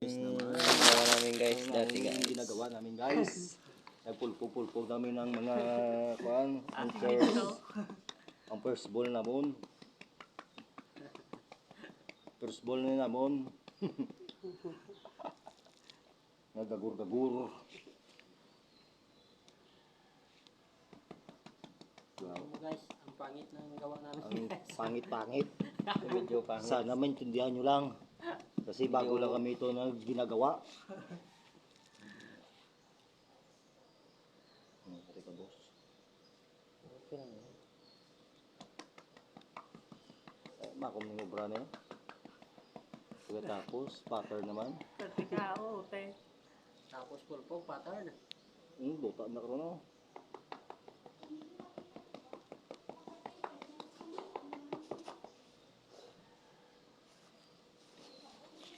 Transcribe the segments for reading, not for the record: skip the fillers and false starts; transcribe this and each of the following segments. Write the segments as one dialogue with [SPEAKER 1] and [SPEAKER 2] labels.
[SPEAKER 1] Ginawa namin guys dati guys.
[SPEAKER 2] Ginagawa namin guys. Nagpulpog namin ng mga kuan, ang first ball namon. First ball na namon. Nagagur-gagur.
[SPEAKER 3] Guys, ang pangit ng gawa namin.
[SPEAKER 2] Ang pangit-pangit.
[SPEAKER 1] Medyo pangit.
[SPEAKER 2] Sana maintindihan nyo lang. Kasi bago lang kami ito na ginagawa. Teka boss.
[SPEAKER 1] Okay lang yun.
[SPEAKER 2] Makom ng obra na yun. Pagkatapos, pattern naman.
[SPEAKER 4] Patikao, te.
[SPEAKER 3] Tapos pulpog, pattern.
[SPEAKER 2] Buta na ko no.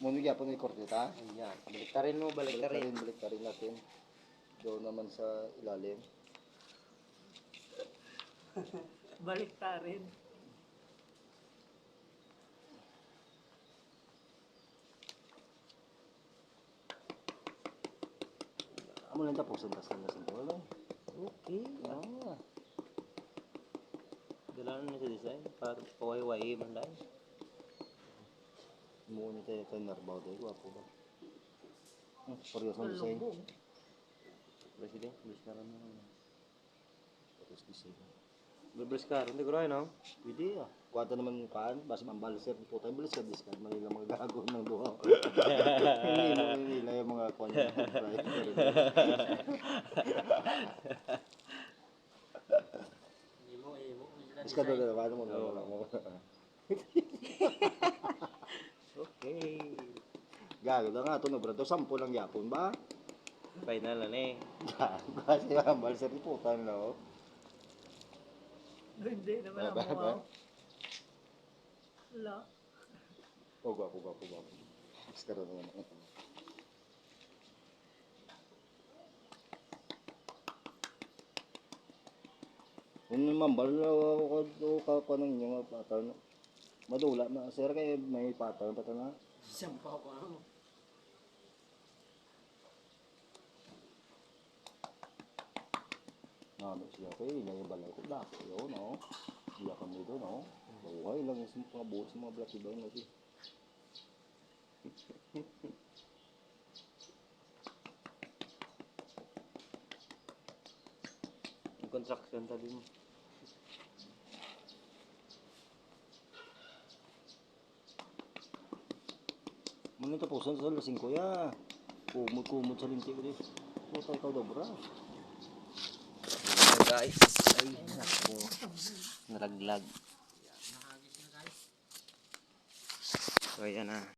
[SPEAKER 2] Muna gyapon ni Cortita.
[SPEAKER 1] Ayan. Baliktarin mo, baliktarin.
[SPEAKER 2] Baliktarin natin. Doon naman sa ilalim.
[SPEAKER 4] Baliktarin.
[SPEAKER 2] Amo lang tapos ang tas-tasan ko lang.
[SPEAKER 1] Okay. Dalanan na sa design. Para pawai-wai man lang.
[SPEAKER 2] Muna tayo kay Narbaw daw. Wapo ba? Parehas ng design.
[SPEAKER 1] President, bilis ka rin naman.
[SPEAKER 2] Parehas design.
[SPEAKER 1] Bilis ka rin, hindi ko rin, no?
[SPEAKER 2] Pwede ah. Kuwanta naman yung kaan. Basta mambalser. Puta yung balser. Discard. Manila mga gago ng duha. Hindi nila yung mga kuwan yung
[SPEAKER 3] Imo.
[SPEAKER 2] discard na naman. Ano mo.
[SPEAKER 1] Okay.
[SPEAKER 2] Gago na nga ito. Ito 10 lang yapon ba?
[SPEAKER 1] Final na eh.
[SPEAKER 2] Kasi yung balser. Puta no.
[SPEAKER 4] Hindi naman
[SPEAKER 2] Ba?
[SPEAKER 4] ako wow. Wala.
[SPEAKER 2] Gwapo. Discard na naman. Kung mambal ako ng yung pattern. Madula na. Sir kay may pattern na.
[SPEAKER 3] Sampaw ko ano.
[SPEAKER 2] Ano siya kay yung balay ko da. Yo no. Siya kami do no. Buhay lang yung mga buhos mga black iba no si.
[SPEAKER 1] Yung construction tabi mo.
[SPEAKER 2] Muna tapusan sa lasing ko ya. Kumot sa linti ko di. Puta ikaw dobra.
[SPEAKER 1] So guys, ay naku. Naraglag.
[SPEAKER 3] Nahagis na guys.
[SPEAKER 1] So ayan na.